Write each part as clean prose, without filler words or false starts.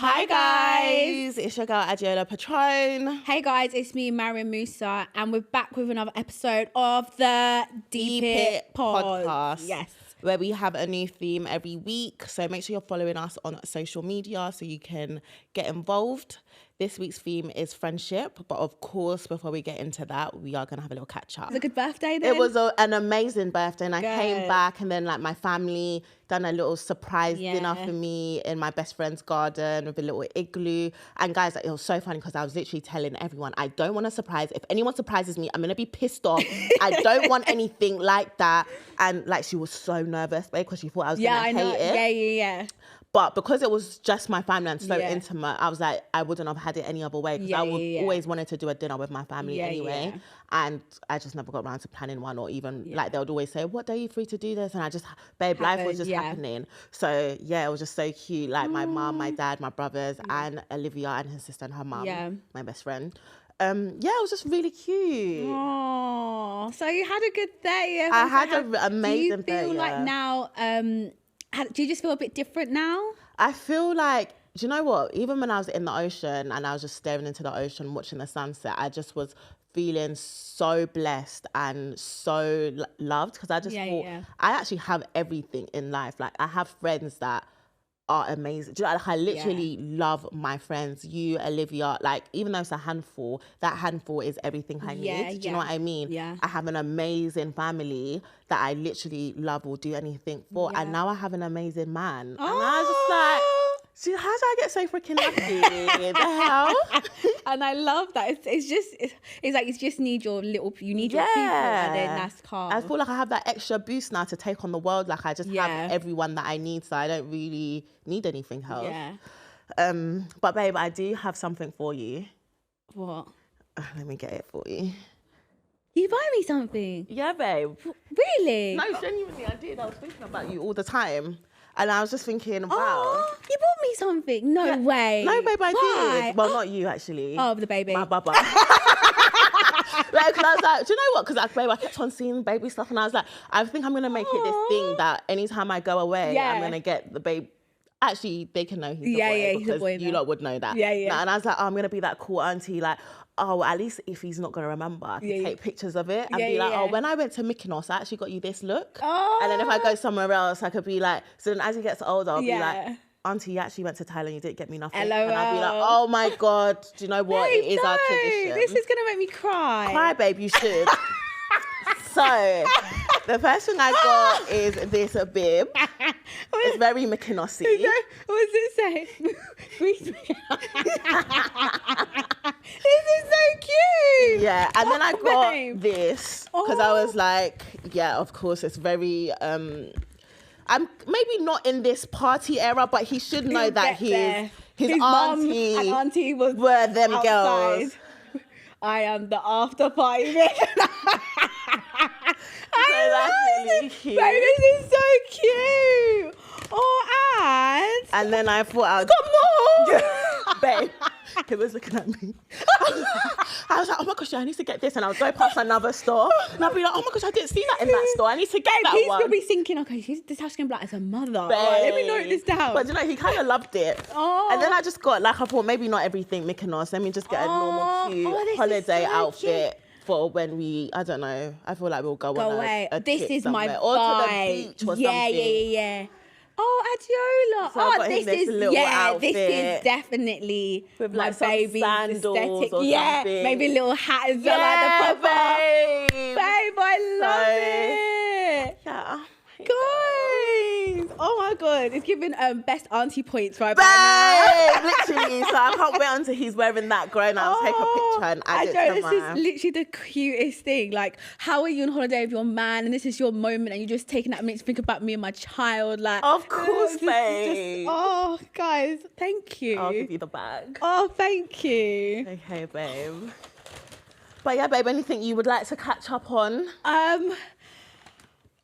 Hi guys, it's your girl Adeola Patron. Hey guys, it's me, Mariam Musa, and we're back with another episode of the Deep It podcast. Yes. Where we have a new theme every week. So make sure you're following us on social media so you can get involved. This week's theme is friendship. But of course, before we get into that, we are going to have a little catch up. It was a good birthday then? It was an amazing birthday. And I came Good. back and then like my family done a little surprise dinner for me in my best friend's garden with a little igloo. And guys, like, it was so funny because I was literally telling everyone, I don't want a surprise. If anyone surprises me, I'm going to be pissed off. I don't want anything like that. And like, she was so nervous, babe, because she thought I was going to hate it. Yeah. But because it was just my family and so intimate, I was like, I wouldn't have had it any other way because I would always wanted to do a dinner with my family anyway. And I just never got around to planning one, or even like they would always say, what day are you free to do this? And I just, babe, life was just happening. So yeah, it was just so cute. Like my mum, my dad, my brothers, and Olivia and her sister and her mum, my best friend. It was just really cute. Oh, so you had a good day. I had an amazing day. Do you feel like now, do you just feel a bit different now? I feel like, do you know what? Even when I was in the ocean and I was just staring into the ocean, watching the sunset, I just was feeling so blessed and so loved because I just thought, I actually have everything in life. Like I have friends that are amazing. Do you know, like I literally love my friends. You, Olivia, like even though it's a handful, that handful is everything I need. Do you know what I mean? Yeah. I have an amazing family that I literally love or do anything for. And now I have an amazing man. And I was just like, see, how did I get so freaking lucky? The hell? And I love that. It's like you just need your little, you need your people, and then that's calm. I feel like I have that extra boost now to take on the world. Like I just have everyone that I need, so I don't really need anything else. Yeah. But babe, I do have something for you. What? Let me get it for you. You buy me something? Yeah, babe. Really? No, genuinely, I did. I was thinking about you all the time. And I was just thinking, wow. Oh, you bought me something? No way. No, babe, I did. Well, not you, actually. Oh, the baby. My baba. Like, cause I was like, do you know what? Because like, babe, I kept on seeing baby stuff. And I was like, I think I'm going to make it this thing that anytime I go away, I'm going to get the babe. Actually, they can know he's a boy because he's a boy you lot would know that. And I was like, oh, I'm going to be that cool auntie, like, oh, at least if he's not going to remember, I can take pictures of it and be like, oh, when I went to Mykonos, I actually got you this look. Oh. And then if I go somewhere else, I could be like, so then as he gets older, I'll be like, auntie, you actually went to Thailand, you didn't get me nothing. LOL. And I'll be like, oh my God, do you know what? It is our tradition. This is going to make me cry. Cry, babe, you should. So, the first thing I got is this bib. It's very Mykonosy. What does it say? This is so cute. Yeah, and then I got this because I was like, yeah, of course, it's very. I'm maybe not in this party era, but he should know that his auntie and auntie were them outside. Girls. I am the after party. Really cute. Baby, this is so cute. Oh, and then I thought I got more. Babe, he was looking at me. I was like, oh my gosh, I need to get this. And I would go past another store and I'd be like, oh my gosh, I didn't see that in that store. I need to get that one. He's going to be thinking, okay, this house going to be like as a mother. Right, let me note this down. But you know, he kind of loved it. And then I just got, like, I thought maybe not everything Mykonos. Let me just get a normal cute holiday outfit. Cute. For when we, I don't know, I feel like we'll go on a this trip is somewhere. my or to the beach or something. Yeah. Oh, Adeola. So this is definitely with my like baby's sandals aesthetic. Or something. Maybe a little hat as well, like the babe. Babe, I love it. Yeah. Guys, oh my God, it's giving best auntie points right now. Literally, so I can't wait until he's wearing that grown up, take a picture and add it to this is literally the cutest thing. Like, how are you on holiday with your man and this is your moment and you're just taking that minute to think about me and my child? Like, of course, babe. Oh, guys, thank you. I'll give you the bag. Oh, thank you. Okay, babe. But yeah, babe, anything you would like to catch up on?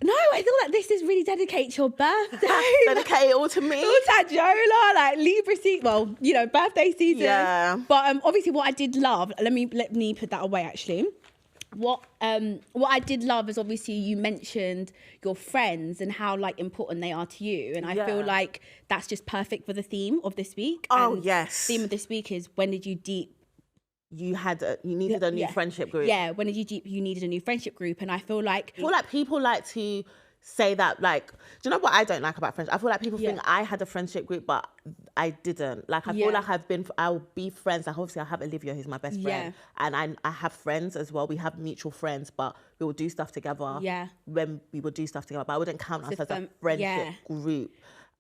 No, I feel like this is really dedicated to your birthday. Dedicate it all to me. All to Adeola, like Libra season. Well, you know, birthday season. Yeah. But obviously, what I did love. Let me put that away. Actually, what I did love is obviously you mentioned your friends and how like important they are to you, and I feel like that's just perfect for the theme of this week. Oh, and yes. theme of this week is when did you you needed a new friendship group. Yeah, when did you needed a new friendship group, and I feel like people like to say that, like, do you know what I don't like about friendship? I feel like people think I had a friendship group, but I didn't. Like, I feel like I'll be friends. Like, obviously I have Olivia, who's my best friend, and I have friends as well. We have mutual friends, but we will do stuff together. Yeah. When we would do stuff together, but I wouldn't count us as a friendship group.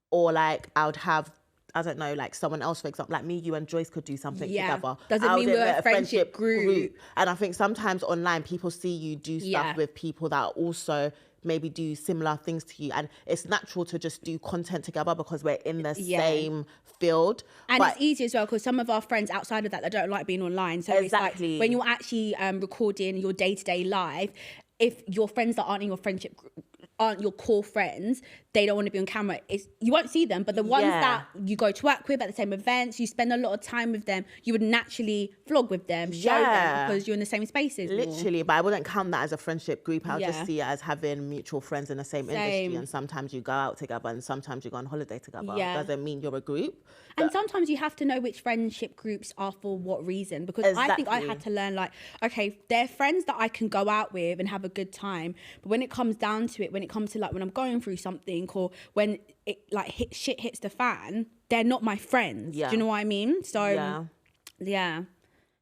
Or like, I would have, I don't know, like someone else, for example, like me, you and Joyce could do something together. Doesn't mean we're a friendship group. And I think sometimes online people see you do stuff with people that also maybe do similar things to you, and it's natural to just do content together because we're in the same field. And it's easy as well because some of our friends outside of that don't like being online. So it's like when you're actually recording your day-to-day life, if your friends that aren't in your friendship group aren't your core friends, they don't want to be on camera. You won't see them, but the ones that you go to work with at the same events, you spend a lot of time with them, you would naturally vlog with them, show them, because you're in the same spaces. Literally, but I wouldn't count that as a friendship group. I'll just see it as having mutual friends in the same industry, and sometimes you go out together and sometimes you go on holiday together. Doesn't mean you're a group. And sometimes you have to know which friendship groups are for what reason, because I think I had to learn, like, okay, they're friends that I can go out with and have a good time, but when it comes down to it, when it comes to like when I'm going through something or when it like shit hits the fan, they're not my friends. Do you know what I mean? So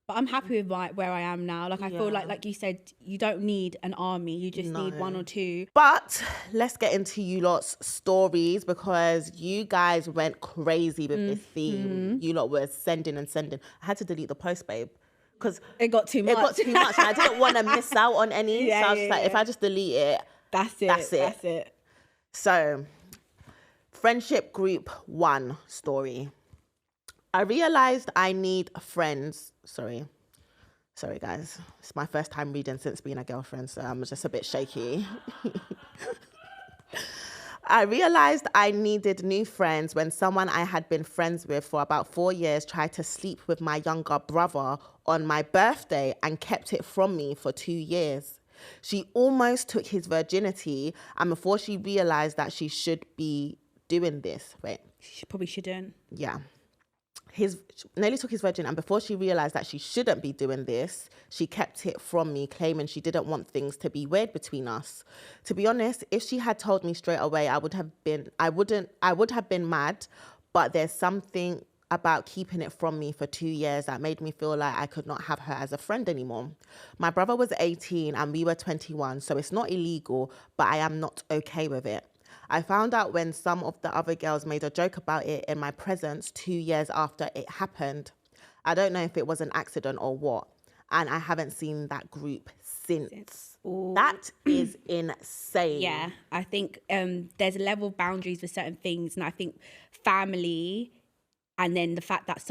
but I'm happy with where I am now. Like I feel like you said, you don't need an army, you just need one or two. But let's get into you lot's stories, because you guys went crazy with this theme. You lot were sending and sending. I had to delete the post, babe, because it got too much. And I didn't want to miss out on any. So I was like, if I just delete it, that's it. So, friendship group 1 story. I realized I need friends. Sorry guys. It's my first time reading since being a girlfriend, so I'm just a bit shaky. I realized I needed new friends when someone I had been friends with for about 4 years tried to sleep with my younger brother on my birthday and kept it from me for 2 years. She almost took his virginity, and before she realized that she should be doing this, she probably shouldn't. Yeah. Nearly took his virgin, and before she realized that she shouldn't be doing this, she kept it from me, claiming she didn't want things to be weird between us. To be honest, if she had told me straight away, I would have been mad, but there's something about keeping it from me for 2 years that made me feel like I could not have her as a friend anymore. My brother was 18 and we were 21, so it's not illegal, but I am not okay with it. I found out when some of the other girls made a joke about it in my presence 2 years after it happened. I don't know if it was an accident or what, and I haven't seen that group since. That is insane. Yeah, I think there's a level of boundaries for certain things, and I think family, and then the fact that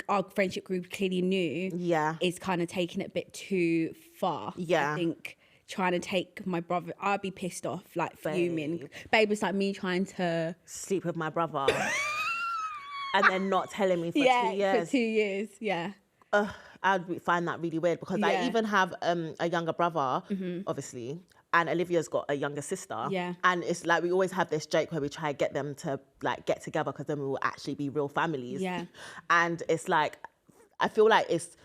our friendship group clearly knew, is kind of taking it a bit too far. Yeah, I think trying to take my brother, I'd be pissed off, like fuming. Babe, it's like me trying to sleep with my brother and then not telling me for 2 years. For 2 years, I'd find that really weird, because I even have a younger brother, obviously, and Olivia's got a younger sister. Yeah. And it's like we always have this joke where we try to get them to like get together, because then we will actually be real families. Yeah. And it's like, I feel like it's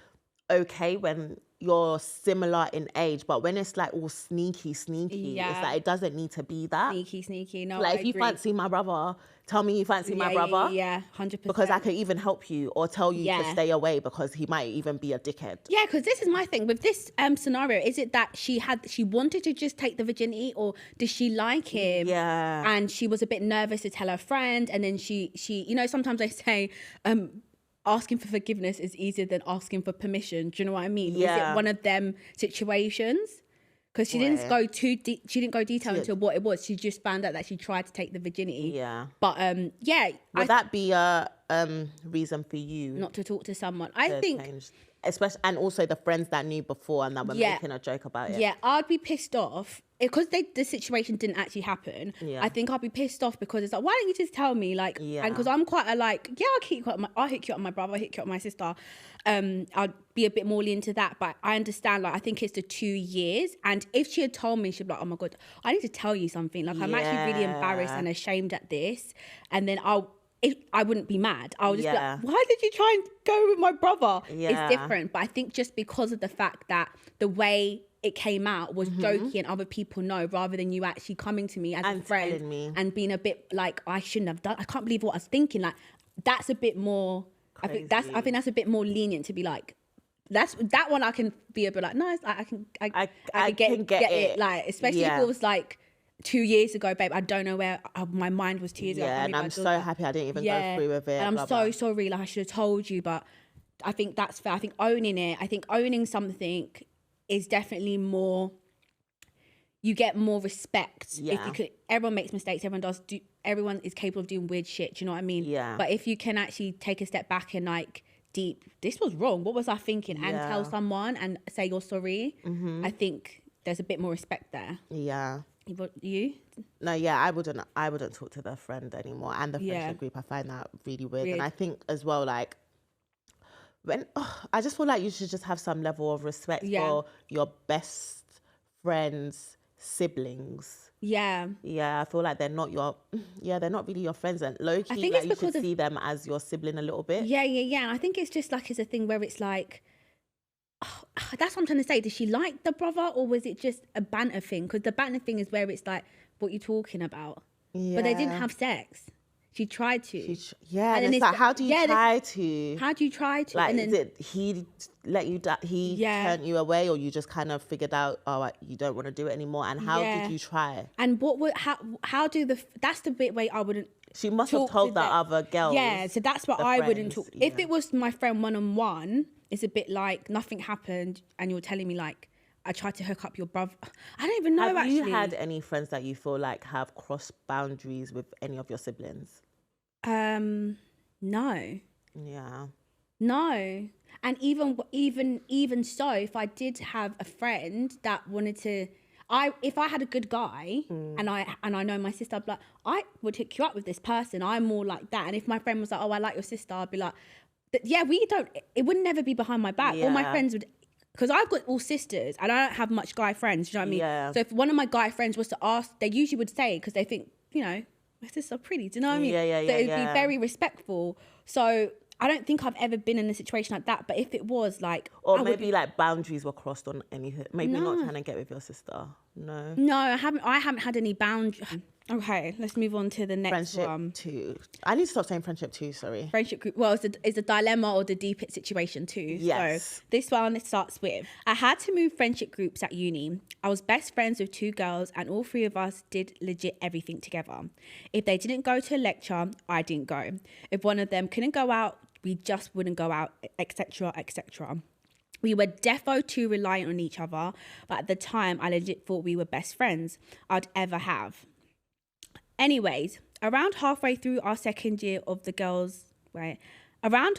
okay when you're similar in age, but when it's like all sneaky, it's like it doesn't need to be that. Sneaky. No, like if you fancy my brother, tell me you fancy my brother. Yeah, 100%. Because I could even help you or tell you to stay away because he might even be a dickhead. Yeah, because this is my thing with this scenario. Is it that she wanted to just take the virginity, or did she like him? Yeah. And she was a bit nervous to tell her friend, and then she you know, sometimes they say asking for forgiveness is easier than asking for permission. Do you know what I mean? Yeah. Was it one of them situations? Because she didn't go too deep. She didn't go detail into what it was. She just found out that she tried to take the virginity. Yeah. But Would that be a reason for you not to talk to someone. I think change? Especially, and also the friends that knew before and that were making a joke about it. Yeah, I'd be pissed off because the situation didn't actually happen. Yeah. I think I'd be pissed off because it's like, why don't you just tell me? Like, and because I'm quite I'll hook you up with my brother, I'll hook you up with my sister. I'd be a bit more lenient to that, but I understand. Like, I think it's the 2 years, and if she had told me, she'd be like, oh my god, I need to tell you something. Like, I'm actually really embarrassed and ashamed at this, and then I wouldn't be mad. I would just be like, why did you try and go with my brother? It's different. But I think just because of the fact that the way it came out was jokey and other people know, rather than you actually coming to me as a friend and being a bit like, I shouldn't have done. I can't believe what I was thinking. Like, that's a bit more. Crazy. I think that's a bit more lenient to be like. That one I can be a bit like, no, it's like, I can get it. Like, especially if it was like 2 years ago, babe, I don't know where my mind was 2 years ago. Yeah, and I'm so happy I didn't even go through with it. And I'm so sorry, like, I should have told you, but I think that's fair. I think owning something is definitely more, you get more respect. Yeah. If you could, everyone makes mistakes, everyone is capable of doing weird shit, do you know what I mean? Yeah. But if you can actually take a step back and like, this was wrong, what was I thinking? And tell someone and say you're sorry, I think there's a bit more respect there. Yeah. You? No, yeah, I wouldn't talk to the friend anymore, and the friendship group. I find that really weird. And I think as well, like, I just feel like you should just have some level of respect for your best friends' siblings. Yeah, I feel like they're not really your friends, and low key, I think like, you should see them as your sibling a little bit. Yeah. And I think it's just like, it's a thing where it's like, that's what I'm trying to say. Did she like the brother, or was it just a banter thing? Because the banter thing is where it's like, what you talking about? Yeah. But they didn't have sex. She tried to. And then it's like, how do you try to? How do you try to? Like, is it he let you he turned you away, or you just kind of figured out, you don't want to do it anymore? And how did you try? And how do that's the bit where I wouldn't. She must have told the other girls. Yeah, so that's what I wouldn't talk. If it was my friend one-on-one, it's a bit like nothing happened, and you're telling me like, I tried to hook up your brother. I don't even know. Have you had any friends that you feel like have crossed boundaries with any of your siblings? No. Yeah. No. And even so, if I did have a friend that wanted to, if I had a good guy and I know my sister, I'd be like, I would hook you up with this person. I'm more like that. And if my friend was like, oh, I like your sister, I'd be like, it would never be behind my back. All my friends would, because I've got all sisters and I don't have much guy friends, do you know what I mean? Yeah. So if one of my guy friends was to ask, they usually would say, because they think, my sister's so pretty, do you know what I mean? So it would be very respectful. So I don't think I've ever been in a situation like that, but if it was like... Or maybe like boundaries were crossed on anything. Maybe not trying to get with your sister. No. No, I haven't had any boundaries. Okay, let's move on to the next one. Friendship 2. I need to stop saying friendship 2, sorry. Friendship group. Well, it's a dilemma or the deep situation 2. Yes. So this one, it starts with, I had to move friendship groups at uni. I was best friends with 2 girls and all 3 of us did legit everything together. If they didn't go to a lecture, I didn't go. If one of them couldn't go out, we just wouldn't go out, etc., etc. We were defo too reliant on each other, but at the time, I legit thought we were best friends I'd ever have. Anyways, around halfway through our second year, one of the girls liked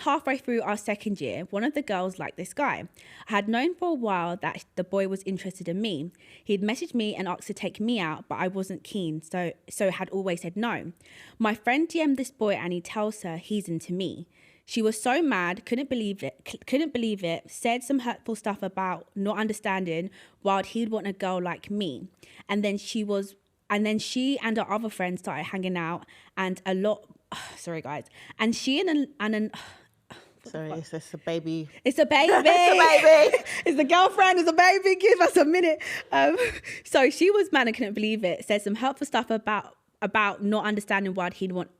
this guy. I had known for a while that the boy was interested in me. He'd messaged me and asked to take me out, but I wasn't keen, so had always said no. My friend DM'd this boy and he tells her he's into me. She was so mad, couldn't believe it, said some hurtful stuff about not understanding why he'd want a girl like me. And then she and her other friends started hanging out and a lot... sorry, guys. And she sorry, it's a baby. It's a baby. It's a girlfriend. It's a baby. Give us a minute. So she was mad and couldn't believe it. Said some helpful stuff about not understanding why he'd want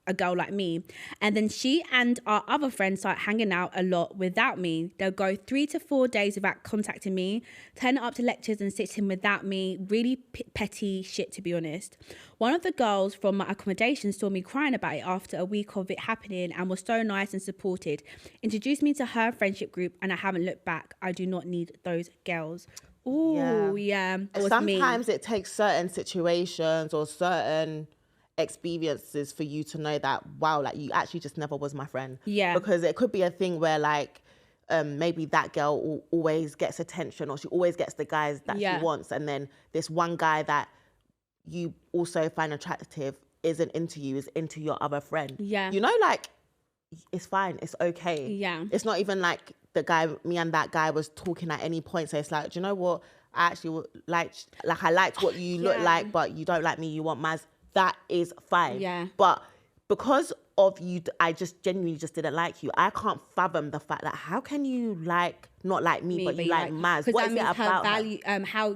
a girl like me. And then she and our other friends start hanging out a lot without me. They'll go 3 to 4 days without contacting me, turn up to lectures and sit in without me. Really petty shit, to be honest. One of the girls from my accommodation saw me crying about it after a week of it happening and was so nice and supported. Introduced me to her friendship group and I haven't looked back. I do not need those girls. Ooh, yeah. Sometimes it takes certain situations or certain experiences for you to know that, wow, like you actually just never was my friend. Yeah. Because it could be a thing where like, maybe that girl always gets attention, or she always gets the guys that she wants. And then this one guy that you also find attractive isn't into you, is into your other friend. Yeah. You know, like, it's fine. It's okay. Yeah. It's not even like me and that guy was talking at any point. So it's like, do you know what? I actually I liked what you look like, but you don't like me. You want Maz. That is fine. Yeah. But because of you, I just genuinely just didn't like you. I can't fathom the fact that how can you not like me, but you like Maz? What is it about? Value, how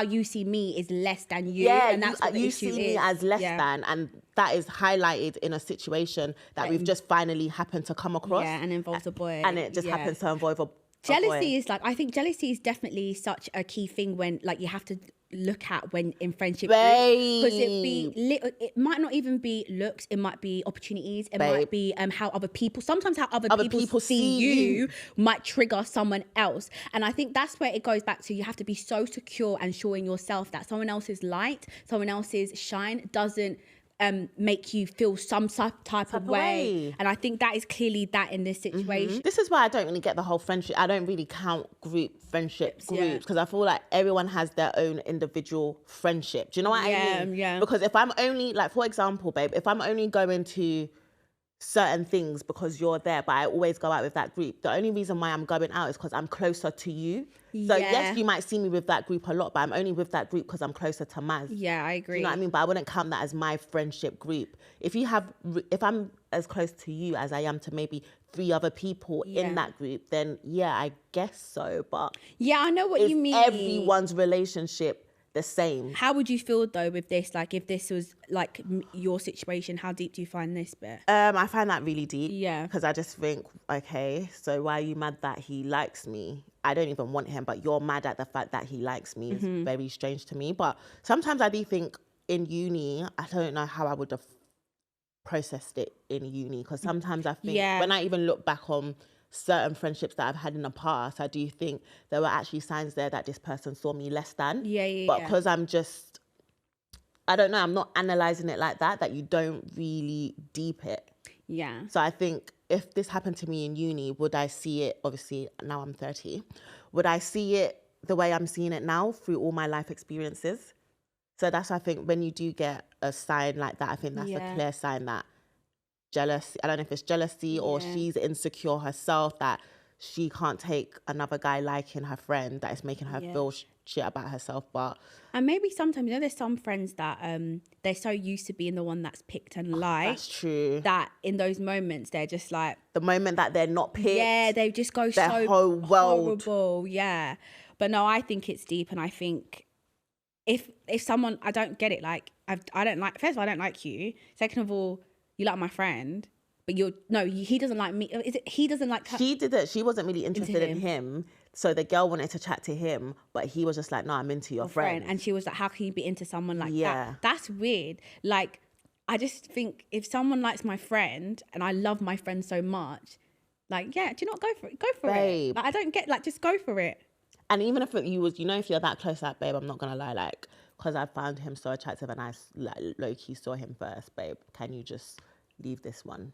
you see me is less than you. Yeah, and that's what the you issue see me as less than, and that is highlighted in a situation that we've just finally happened to come across. Yeah, and involves a boy. And it just happens to involve a boy. Jealousy is like, I think jealousy is definitely such a key thing when like you have to look at when in friendship, because it might not even be looks, it might be opportunities, it might be how other people see you might trigger someone else. And I think that's where it goes back to, you have to be so secure and sure in yourself that someone else's light, someone else's shine doesn't make you feel some type of way. And I think that is clearly that in this situation. This is why I don't really get the whole friendship. I don't really count friendship groups, because I feel like everyone has their own individual friendship. Do you know what I mean? Yeah. Because if I'm only, like, for example, babe, if I'm only going to certain things because you're there, but I always go out with that group, the only reason why I'm going out is because I'm closer to you. So yes, you might see me with that group a lot, but I'm only with that group because I'm closer to Maz. Yeah, I agree. Do you know what I mean? But I wouldn't count that as my friendship group. If I'm as close to you as I am to maybe 3 other people in that group, then yeah, I guess so. But yeah, I know what you mean. Everyone's relationship the same. How would you feel though with this? Like, if this was like your situation, how deep do you find this bit? I find that really deep. Yeah. Because I just think, okay, so why are you mad that he likes me? I don't even want him, but you're mad at the fact that he likes me. It's very strange to me. But sometimes I do think in uni, I don't know how I would have processed it in uni, because sometimes I think when I even look back on certain friendships that I've had in the past, I do think there were actually signs there that this person saw me less than. But because I'm just, I don't know, I'm not analysing it like that you don't really deep it. Yeah. So I think if this happened to me in uni, would I see it, obviously now I'm 30, would I see it the way I'm seeing it now through all my life experiences? So that's, I think, when you do get a sign like that, I think that's a clear sign that jealousy, I don't know if it's jealousy or she's insecure herself, that she can't take another guy liking her friend, that is making her feel shit about herself. And maybe sometimes, there's some friends that they're so used to being the one that's picked and liked. That's true. That in those moments, they're just like, the moment that they're not picked, they just go their so whole world. Horrible. Yeah. But no, I think it's deep, and I think if someone, I don't get it. Like, I don't like, first of all, I don't like you. Second of all, you like my friend, but he doesn't like me. Is it he doesn't like her? She wasn't really interested in him. So the girl wanted to chat to him, but he was just like, no, I'm into your friend. And she was like, how can you be into someone like that? That's weird. Like, I just think if someone likes my friend and I love my friend so much, like, do you not go for it? Go for it. Like, I don't get, like, just go for it. And even if you was, if you're that close, like, babe, I'm not going to lie, like, because I found him so attractive and I like, low-key saw him first, babe, can you just leave this one?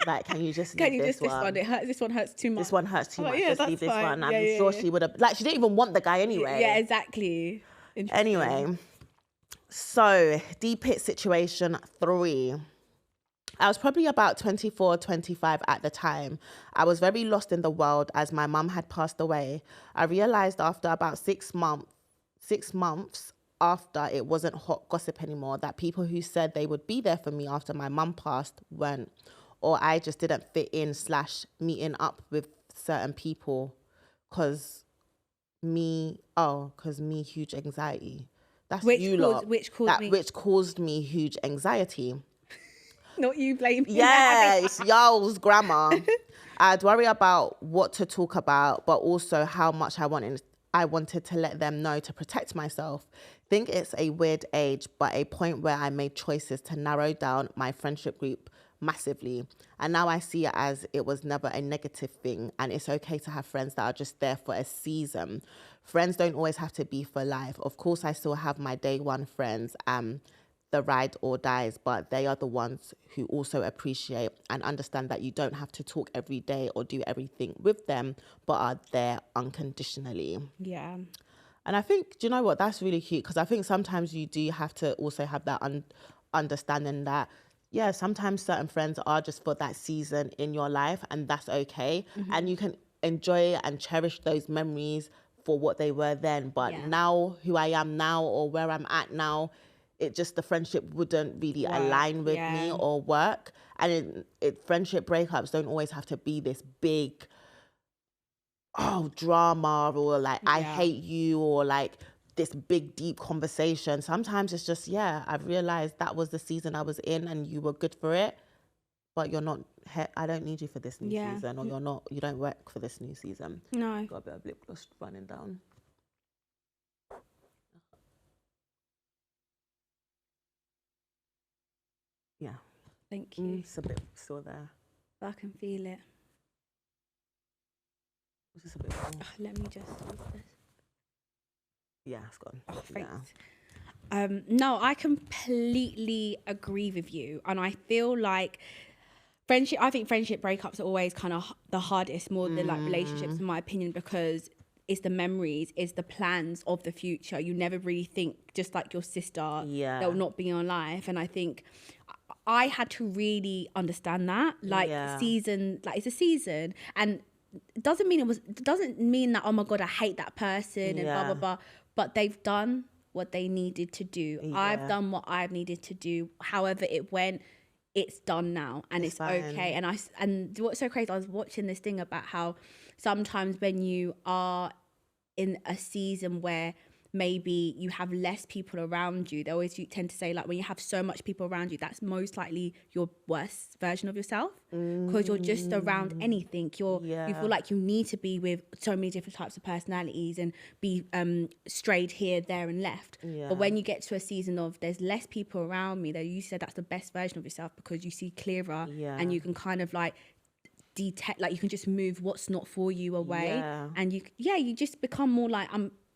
Like, can you just leave this one? This one hurts too much. This one hurts too much. Yeah, just leave this one. I'm Yeah, sure she would have, like, she didn't even want the guy anyway. Yeah, exactly. Anyway, so deep hit situation 3. I was probably about 24, 25 at the time. I was very lost in the world as my mum had passed away. I realised after about 6 months after it wasn't hot gossip anymore, that people who said they would be there for me after my mum passed weren't, or I just didn't fit in / meeting up with certain people because me, huge anxiety. That's which caused me huge anxiety. Not you blaming. Yeah, it's y'all's grammar. I'd worry about what to talk about, but also how much I wanted to let them know to protect myself. Think it's a weird age, but a point where I made choices to narrow down my friendship group massively. And now I see it as it was never a negative thing, and it's okay to have friends that are just there for a season. Friends don't always have to be for life. Of course, I still have my day one friends. the ride or dies, but they are the ones who also appreciate and understand that you don't have to talk every day or do everything with them, but are there unconditionally. Yeah. And I think, do you know what? That's really cute, because I think sometimes you do have to also have that understanding that, yeah, sometimes certain friends are just for that season in your life, and that's okay. And you can enjoy and cherish those memories for what they were then. But now, who I am now, or where I'm at now, the friendship wouldn't really align with me or work. And friendship breakups don't always have to be this big, drama, or like, I hate you, or like this big, deep conversation. Sometimes it's just, I've realized that was the season I was in and you were good for it, but you're not, I don't need you for this new season, or you don't work for this new season. No. Got a bit of lip gloss running down. Yeah. Thank you. It's a bit still there. I can feel it. It's just a bit more. Let me just use this. Yeah, it's gone. Oh, thanks. No, I completely agree with you. And I feel like I think friendship breakups are always kind of the hardest, more than like relationships, in my opinion, because it's the memories, it's the plans of the future. You never really think, just like your sister, they'll not be in your life. And I think I had to really understand that, season, like it's a season, and it doesn't mean that, oh my God, I hate that person and blah, blah, blah. But they've done what they needed to do. I've done what I've needed to do. However it went, it's done now, and it's okay. And what's so crazy, I was watching this thing about how sometimes when you are in a season where maybe you have less people around you, they always tend to say, like, when you have so much people around you, that's most likely your worst version of yourself, because you're just around anything. You feel like you need to be with so many different types of personalities and be strayed here, there and left. But when you get to a season of there's less people around me, you said that's the best version of yourself, because you see clearer and you can kind of like detect, like you can just move what's not for you away, and you just become more like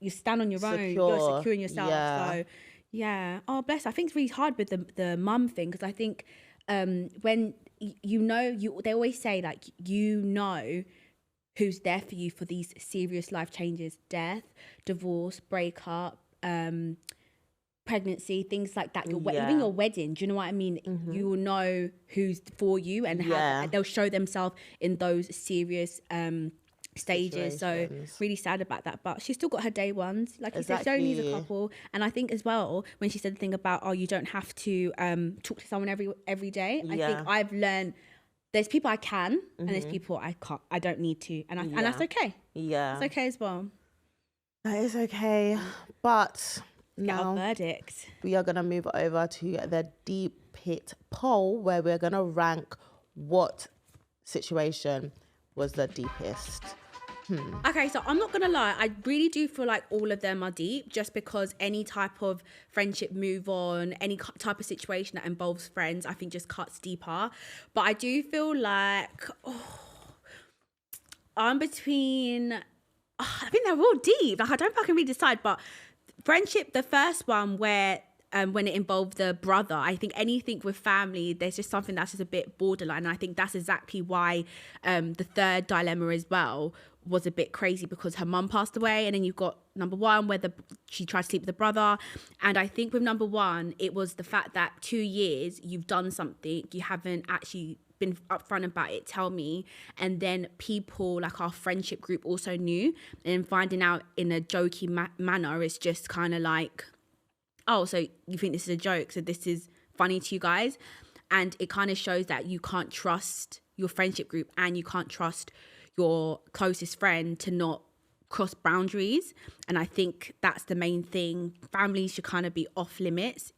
you stand on your own, you're secure in yourself. So oh bless, I think it's really hard with the mum thing, because I think when they always say, like, who's there for you for these serious life changes: death, divorce, breakup, pregnancy, things like that. Even your wedding, do you know what I mean? You will know who's for you, and they'll show themselves in those serious stages. So really sad about that, but she's still got her day ones, like you said. She only needs a couple. And I think as well, when she said the thing about, you don't have to talk to someone every day, I think I've learned there's people I can and there's people I can't, I don't need to, and that's okay. It's okay as well. That is okay. But now verdict, we are going to move over to the deep pit poll, where we're going to rank what situation was the deepest. Okay, so I'm not gonna lie, I really do feel like all of them are deep, just because any type of friendship move on, any type of situation that involves friends, I think just cuts deeper. But I do feel like I'm between, I think they're all deep. Like, I don't fucking really decide, but friendship, the first one, where when it involved the brother, I think anything with family, there's just something that's just a bit borderline. And I think that's exactly why the third dilemma as well was a bit crazy, because her mum passed away, and then you've got number one, where she tried to sleep with the brother. And I think with number one, it was the fact that 2 years you've done something, you haven't actually been upfront about it, tell me. And then people like our friendship group also knew, and finding out in a jokey manner is just kind of like, oh, so you think this is a joke, so this is funny to you guys. And it kind of shows that you can't trust your friendship group, and you can't trust your closest friend to not cross boundaries. And I think that's the main thing. Families should kind of be off limits,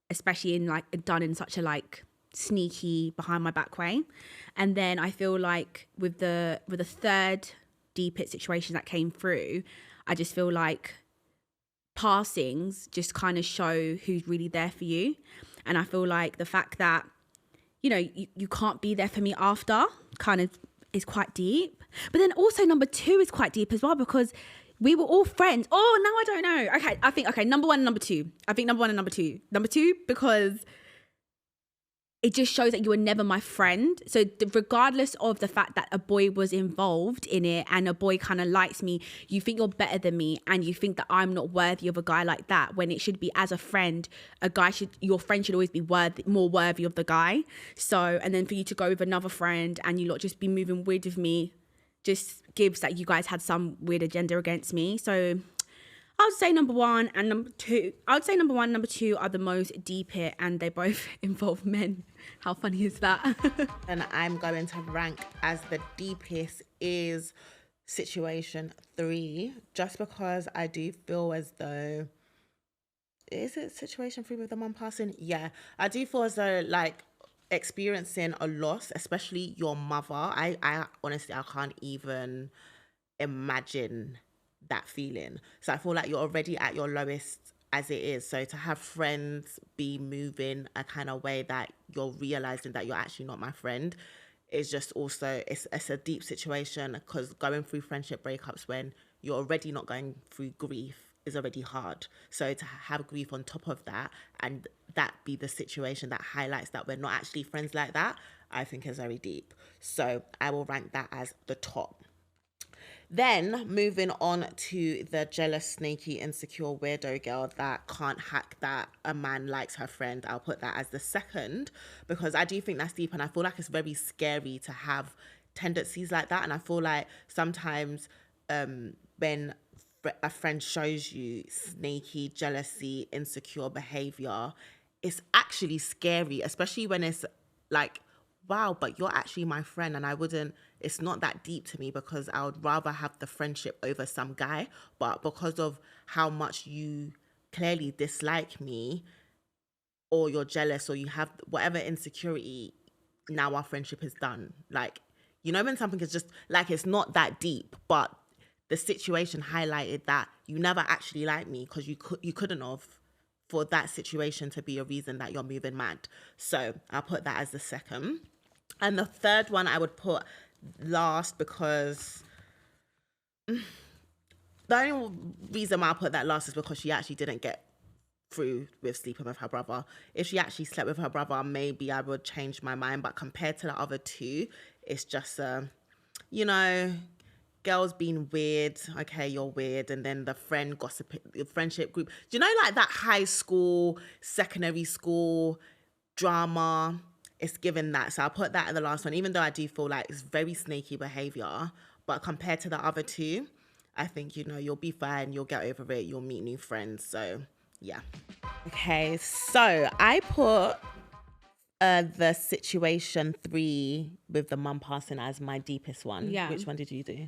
especially in like done in such a like sneaky, behind my back way. And then I feel like with the third deep hit situation that came through, I just feel like passings just kind of show who's really there for you. And I feel like the fact that, you know, you can't be there for me after kind of is quite deep. But then also number two is quite deep as well, because we were all friends. Oh, now I don't know. Okay, I think, number one and number two. I think number one and number two. Number two, because it just shows that you were never my friend. So regardless of the fact that a boy was involved in it and a boy kind of likes me, you think you're better than me and you think that I'm not worthy of a guy like that, when it should be, as a friend, your friend should always be more worthy of the guy. So, and then for you to go with another friend and you lot just be moving weird with me, just gives that you guys had some weird agenda against me. So I would say number one and number two. I would say number one and number two are the most deep hit, and they both involve men. How funny is that? And I'm going to rank as the deepest is situation 3, just because I do feel as though, is it situation 3 with the mum passing? Yeah, I do feel as though like experiencing a loss, especially your mother. I honestly, I can't even imagine that feeling. So I feel like you're already at your lowest as it is. So to have friends be moving a kind of way that you're realizing that you're actually not my friend is just also, it's a deep situation, because going through friendship breakups when you're already not going through grief is already hard. So to have grief on top of that, and that be the situation that highlights that we're not actually friends like that, I think is very deep. So I will rank that as the top. Then moving on to the jealous, snaky, insecure, weirdo girl that can't hack that a man likes her friend. I'll put that as the second, because I do think that's deep, and I feel like it's very scary to have tendencies like that. And I feel like sometimes when a friend shows you snaky, jealousy, insecure behavior, it's actually scary, especially when it's like, wow, but you're actually my friend, and it's not that deep to me, because I would rather have the friendship over some guy. But because of how much you clearly dislike me, or you're jealous, or you have whatever insecurity, now our friendship is done. Like, you know, when something is just like, it's not that deep, but the situation highlighted that you never actually liked me, because you couldn't have, for that situation to be a reason that you're moving mad. So I'll put that as the second. And the third one I would put last, because the only reason why I put that last is because she actually didn't get through with sleeping with her brother. If she actually slept with her brother, maybe I would change my mind. But compared to the other two, it's just, you know, girls being weird. Okay, you're weird. And then the friend gossip, the friendship group. Do you know, like that high school, secondary school drama? It's given that. So I'll put that at the last one, even though I do feel like it's very snaky behavior. But compared to the other two, I think, you know, you'll be fine. You'll get over it. You'll meet new friends. So, yeah. Okay, so I put the situation 3 with the mum passing as my deepest one. Yeah. Which one did you do?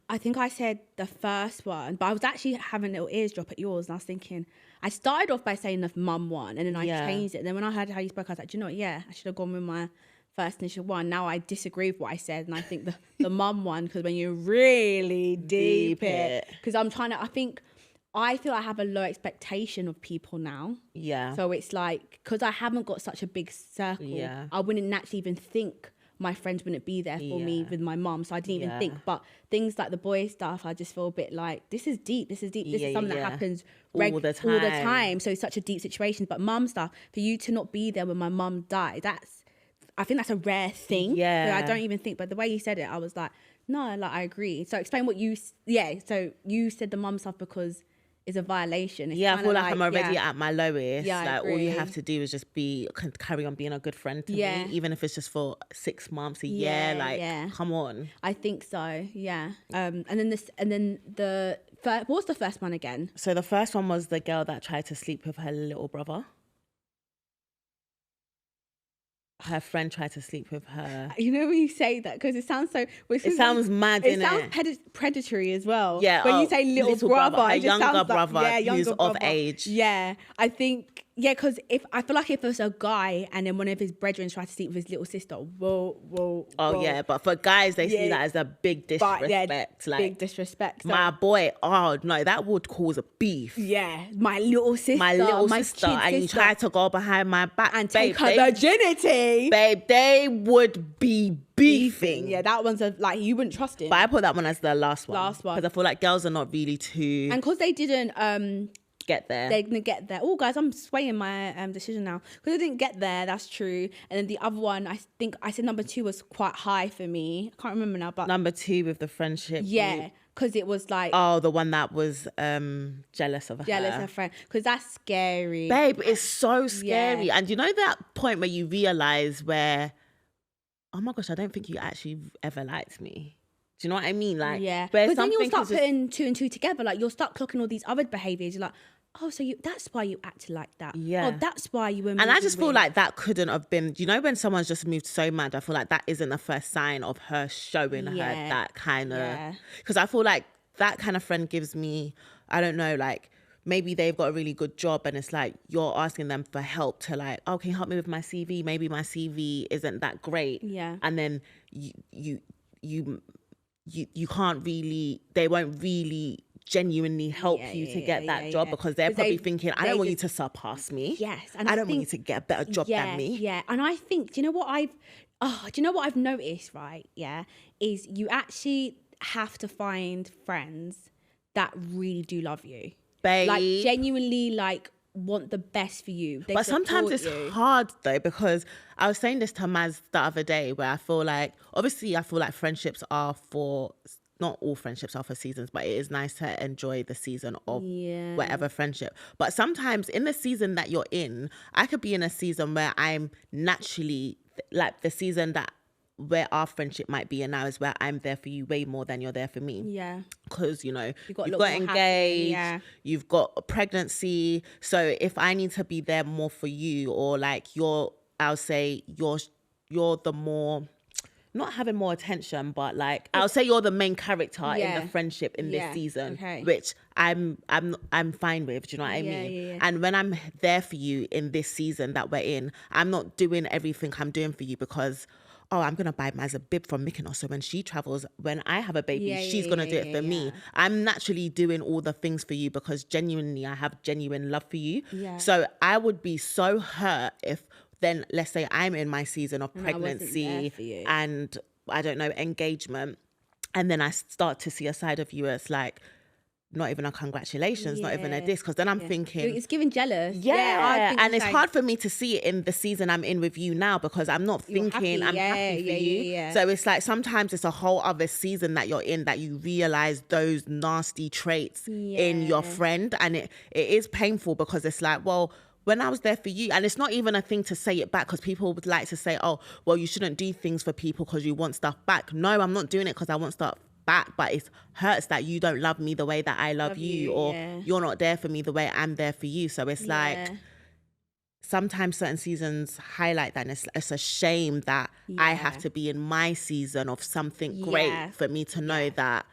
I think I said the first one, but I was actually having a little eardrop at yours, and I was thinking, I started off by saying the mum one, and then I changed it. And then when I heard how you spoke, I was like, do you know what? Yeah, I should have gone with my first initial one. Now I disagree with what I said, and I think the mum one, because when you really deep it, because I feel I have a low expectation of people now. Yeah. So it's like, because I haven't got such a big circle, I wouldn't naturally even think my friends wouldn't be there for me with my mum. So I didn't even think. But things like the boy stuff, I just feel a bit like, this is deep. This is something that happens all the time. So it's such a deep situation. But mum stuff, for you to not be there when my mum died, I think that's a rare thing. Yeah. So I don't even think, but the way you said it, I was like, no, like I agree. So explain what so you said the mum stuff because it's a violation. It's I feel like I'm already at my lowest. Yeah, like all you have to do is just carry on being a good friend to me, even if it's just for 6 months, a year. Like, come on. I think so. Yeah. And then what was the first one again? So the first one was the girl that tried to sleep with her little brother. Her friend tried to sleep with her. You know when you say that, because it sounds so... It sounds mad, innit? It sounds predatory as well. Yeah. When you say little brother, a younger brother who's of age. Yeah. I think Yeah, because if I feel like if it's a guy and then one of his brethren tries to sleep with his little sister, whoa. Oh yeah, but for guys they see that as a big disrespect. Like big disrespect. So, my boy, oh no, that would cause a beef. Yeah, my little sister, and you try to go behind my back and take her virginity, babe. They would be beefing. Yeah, that one's like you wouldn't trust him. But I put that one as the last one because I feel like girls are not really too. And because they didn't get there. They're gonna get there. Oh, guys, I'm swaying my decision now because I didn't get there. That's true. And then the other one, I think I said number 2 was quite high for me. I can't remember now, but number 2 with the friendship. Yeah, because it was like the one that was jealous of her friend. Because that's scary, babe. It's so scary. And you know that point where you realize where, oh my gosh, I don't think you actually ever liked me. Do you know what I mean? Like, yeah. Because then you'll start putting 2 and 2 together. Like, you'll start clocking all these other behaviors. You're like, oh, so that's why you acted like that. Yeah. Oh, that's why you were. And I just feel like that couldn't have been. You know, when someone's just moved so mad, I feel like that isn't the first sign of her showing her that kind of. Because I feel like that kind of friend gives me, I don't know, like maybe they've got a really good job and it's like you're asking them for help to like, oh, can you help me with my CV? Maybe my CV isn't that great. Yeah. And then you can't really. They won't really genuinely help you to get that job because they're probably thinking, I don't want you to surpass me. Yes. And I don't want you to get a better job than me. Yeah. And I think, do you know what I've noticed, right? Yeah. Is you actually have to find friends that really do love you. Babe. Like genuinely like want the best for you. But sometimes it's hard though, because I was saying this to Maz the other day where I feel like friendships are for, not all friendships are for seasons, but it is nice to enjoy the season of whatever friendship. But sometimes in the season that you're in, I could be in a season where I'm naturally, like the season that where our friendship might be, and now is where I'm there for you way more than you're there for me. Yeah. Because, you know, you've got engaged, you've got a pregnancy. So if I need to be there more for you, or like I'll say you're the more, not having more attention, but like I'll say you're the main character in the friendship in this season, which I'm fine with. Do you know what I mean? Yeah. And when I'm there for you in this season that we're in, I'm not doing everything I'm doing for you because, oh, I'm gonna buy Maz a bib from Mykonos, so when she travels, when I have a baby, she's gonna do it for me. I'm naturally doing all the things for you because genuinely I have genuine love for you. Yeah. So I would be so hurt if then, let's say I'm in my season of pregnancy and I don't know, engagement, and then I start to see a side of you as like not even a congratulations, not even a this, because then I'm thinking it's giving jealous. And it's hard for me to see it in the season I'm in with you now because I'm not thinking I'm happy for you. So it's like sometimes it's a whole other season that you're in that you realize those nasty traits in your friend, and it is painful because it's like, well, when I was there for you, and it's not even a thing to say it back because people would like to say, oh, well, you shouldn't do things for people because you want stuff back. No, I'm not doing it because I want stuff back, but it hurts that you don't love me the way that I love you, or you're not there for me the way I'm there for you. So it's like sometimes certain seasons highlight that, and it's a shame that I have to be in my season of something great for me to know that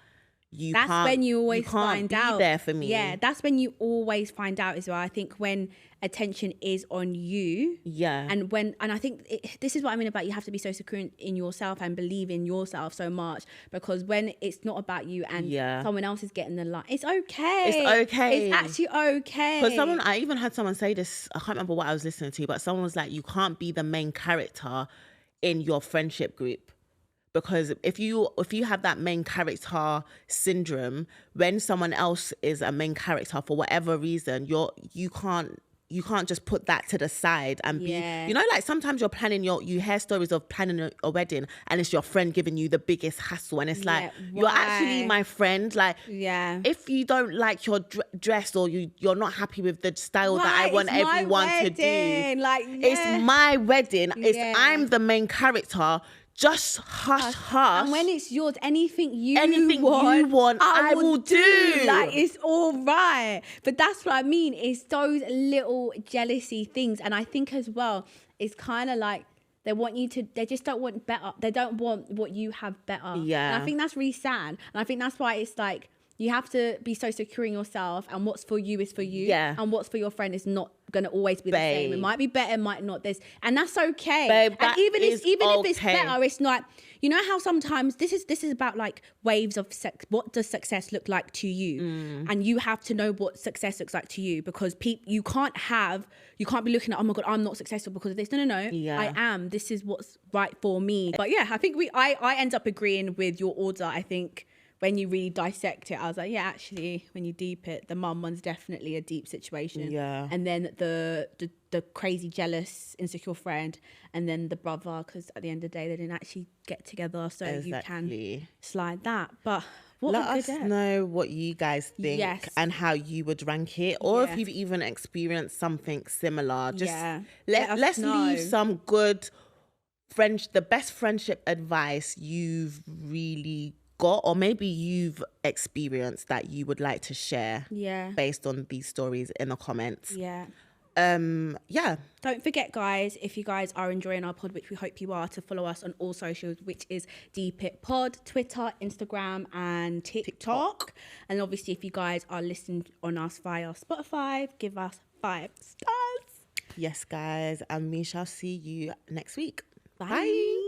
that's when you always find out there for me. Yeah, that's when you always find out as well. I think when attention is on you. Yeah. And I think this is what I mean about you have to be so secure in yourself and believe in yourself so much, because when it's not about you and someone else is getting the light, it's okay. It's okay. It's actually okay. But I even had someone say this, I can't remember what I was listening to, but someone was like, you can't be the main character in your friendship group. Because if you have that main character syndrome, when someone else is a main character for whatever reason, you can't just put that to the side and be, you know, like sometimes you're planning you hear stories of planning a wedding and it's your friend giving you the biggest hassle, and it's like, you're actually my friend. Like, if you don't like your dress, or you're not happy with the style that I want everyone to do, like, it's my wedding. I'm the main character. Just hush. And when it's yours, anything you want, I will do. Like, it's all right. But that's what I mean. It's those little jealousy things. And I think as well, it's kind of like they just don't want better. They don't want what you have better. Yeah. And I think that's really sad. And I think that's why it's like, you have to be so secure in yourself, and what's for you is for you. Yeah. And what's for your friend is not gonna always be the same. It might be better, might not. And that's okay. Babe, and even if it's better, it's not. You know how sometimes this is about like waves of sex. What does success look like to you? And you have to know what success looks like to you, because you can't be looking at, oh my God, I'm not successful because of this. No. I am. This is what's right for me. But yeah, I think I end up agreeing with your order. I think when you really dissect it, I was like, yeah, actually, when you deep it, the mum one's definitely a deep situation. Yeah. And then the crazy, jealous, insecure friend, and then the brother, because at the end of the day, they didn't actually get together. So you can slide that. But let us know what you guys think and how you would rank it, or if you've even experienced something similar. Just let's leave some good the best friendship advice you've really got, or maybe you've experienced that you would like to share based on these stories in the comments. Don't forget, guys, if you guys are enjoying our pod, which we hope you are, to follow us on all socials, which is Deep It Pod, Twitter, Instagram and TikTok. And obviously, if you guys are listening on us via Spotify, give us 5 stars. Yes, guys, and we shall see you next week. Bye.